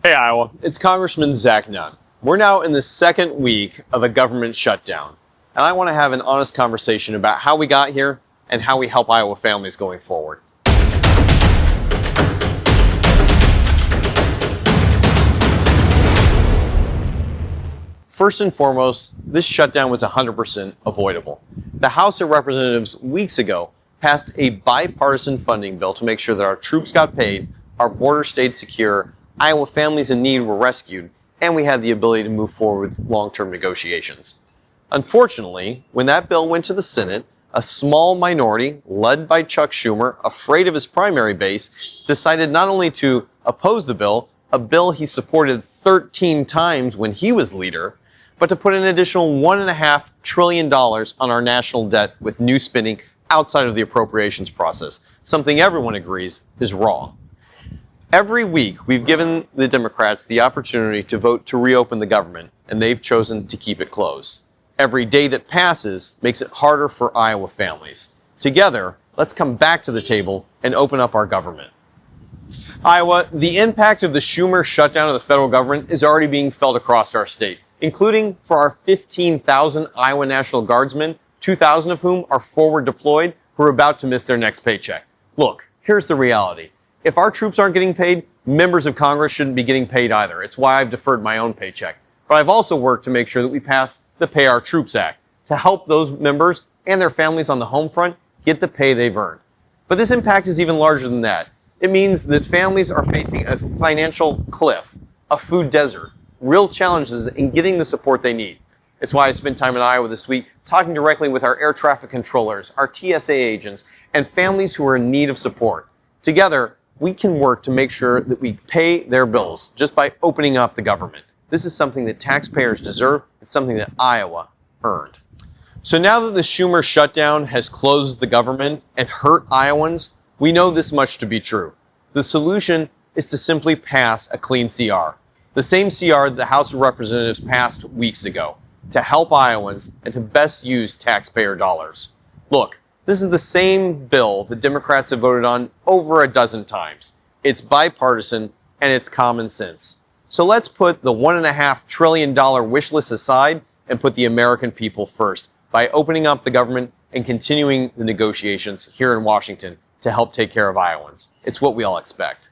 Hey Iowa, it's Congressman Nunn. We're now in the second week of a government shutdown, and I want to have an honest conversation about how we got here and how we help Iowa families going forward. First and foremost, this shutdown was 100% avoidable. The House of Representatives weeks ago passed a bipartisan funding bill to make sure that our troops got paid, our border stayed secure, Iowa families in need were rescued, and we had the ability to move forward with long-term negotiations. Unfortunately, when that bill went to the Senate, a small minority, led by Chuck Schumer, afraid of his primary base, decided not only to oppose the bill, a bill he supported 13 times when he was leader, but to put an additional $1.5 trillion on our national debt with new spending outside of the appropriations process, something everyone agrees is wrong. Every week, we've given the Democrats the opportunity to vote to reopen the government, and they've chosen to keep it closed. Every day that passes makes it harder for Iowa families. Together, let's come back to the table and open up our government. Iowa, the impact of the Schumer shutdown of the federal government is already being felt across our state, including for our 15,000 Iowa National Guardsmen, 2,000 of whom are forward deployed, who are about to miss their next paycheck. Look, here's the reality. If our troops aren't getting paid, members of Congress shouldn't be getting paid either. It's why I've deferred my own paycheck. But I've also worked to make sure that we pass the Pay Our Troops Act to help those members and their families on the home front get the pay they've earned. But this impact is even larger than that. It means that families are facing a financial cliff, a food desert, real challenges in getting the support they need. It's why I spent time in Iowa this week talking directly with our air traffic controllers, our TSA agents, and families who are in need of support. Together, we can work to make sure that we pay their bills just by opening up the government. This is something that taxpayers deserve. It's something that Iowa earned. So now that the Schumer shutdown has closed the government and hurt Iowans, we know this much to be true. The solution is to simply pass a clean CR. The same CR that the House of Representatives passed weeks ago to help Iowans and to best use taxpayer dollars. Look, this is the same bill the Democrats have voted on over a dozen times. It's bipartisan and it's common sense. So let's put the $1.5 trillion wish list aside and put the American people first by opening up the government and continuing the negotiations here in Washington to help take care of Iowans. It's what we all expect.